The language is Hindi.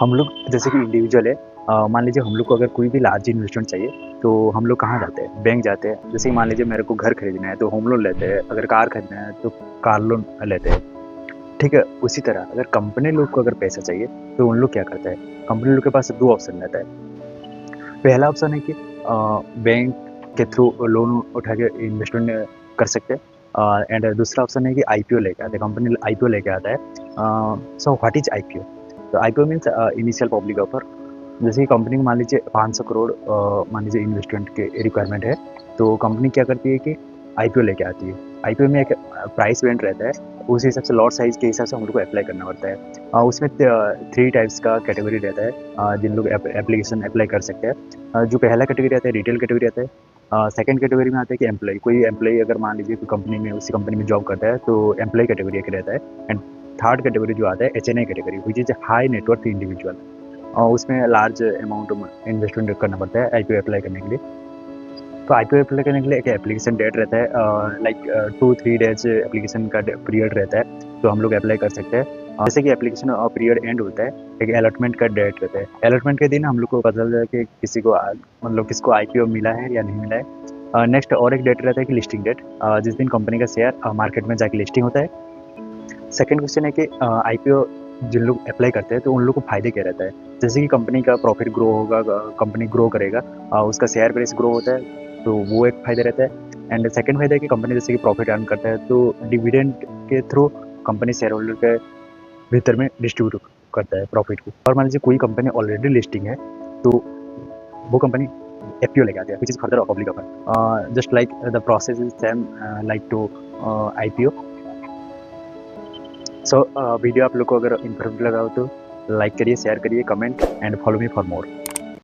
हम लोग जैसे कि इंडिविजुअल है, मान लीजिए हम लोग को अगर कोई भी लार्ज इन्वेस्टमेंट चाहिए तो हम लोग कहाँ जाते हैं? बैंक जाते हैं। जैसे कि मान लीजिए मेरे को घर खरीदना है तो होम लोन लेते हैं, अगर कार खरीदना है तो कार लोन लेते हैं। ठीक है, उसी तरह अगर कंपनी लोग को अगर पैसा चाहिए तो उन लोग क्या करते हैं? कंपनी लोग के पास दो ऑप्शन रहता है। पहला ऑप्शन है कि बैंक के थ्रू लोन उठा के इन्वेस्टमेंट कर सकते हैं, एंड दूसरा ऑप्शन है कि आईपीओ लेके आते हैं, कंपनी आईपीओ लेके आता है। So what is IPO? तो IPO means initial public offer. जैसे कि कंपनी को मान लीजिए 500 करोड़ मान लीजिए इन्वेस्टमेंट के रिक्वायरमेंट है, तो कंपनी क्या करती है कि आईपीओ लेके आती है। आईपीओ में एक प्राइस बैंड रहता है, उस हिसाब से लॉट साइज के हिसाब से हम लोग को अप्लाई करना पड़ता है। उसमें 3 टाइप्स का कैटेगरी रहता है, जिन लोग एप्लीकेशन अप्लाई कर सकते हैं। जो पहला कैटेगरी आता है रिटेल कैटेगरी आता है। सेकंड कैटेगरी में आता है कि एम्प्लॉय, कोई एम्प्लॉय अगर मान लीजिए कोई कंपनी में उसी कंपनी में जॉब करता है तो एम्प्लॉय कैटेगरी एक रहता है। एंड थर्ड कैटेगरी जो आता है HNI category, which is high net worth individual. उसमें लार्ज अमाउंट इन्वेस्टमेंट करना पड़ता है आईपीओ अप्लाई करने के लिए। तो आईपीओ अप्लाई करने के लिए एक एप्लीकेशन डेट रहता है, लाइक 2-3 डेज एप्लीकेशन का पीरियड रहता है, तो हम लोग अप्लाई कर सकते हैं। जैसे कि एप्लीकेशन पीरियड एंड होता है, एक अलॉटमेंट का डेट रहता है। अलॉटमेंट के दिन हम लोग को पता चलता है कि किसी को मतलब किसको आईपीओ मिला है या नहीं मिला है। नेक्स्ट और एक डेट रहता है कि लिस्टिंग डेट, जिस दिन कंपनी का शेयर मार्केट में जाके लिस्टिंग होता है। सेकंड क्वेश्चन है कि आईपीओ जिन लोग अप्लाई करते हैं तो उन लोग को फायदे क्या रहता है? जैसे कि कंपनी का प्रॉफिट ग्रो होगा, कंपनी ग्रो करेगा, उसका शेयर प्राइस ग्रो होता है, तो वो एक फायदा रहता है। एंड सेकंड फायदा है कि कंपनी जैसे कि प्रॉफिट अर्न करता है तो डिविडेंड के थ्रू कंपनी शेयर होल्डर के भीतर में डिस्ट्रीब्यूट करता है प्रॉफिट को। और मान लीजिए कोई कंपनी ऑलरेडी लिस्टिंग है तो वो कंपनी एफपीओ लेके आती है, which is further public offer. Just like the process is same like to IPO. So video आप लोग को अगर इन्फॉर्मेटिव लगा हो तो लाइक करिए, शेयर करिए, comment and follow me for more.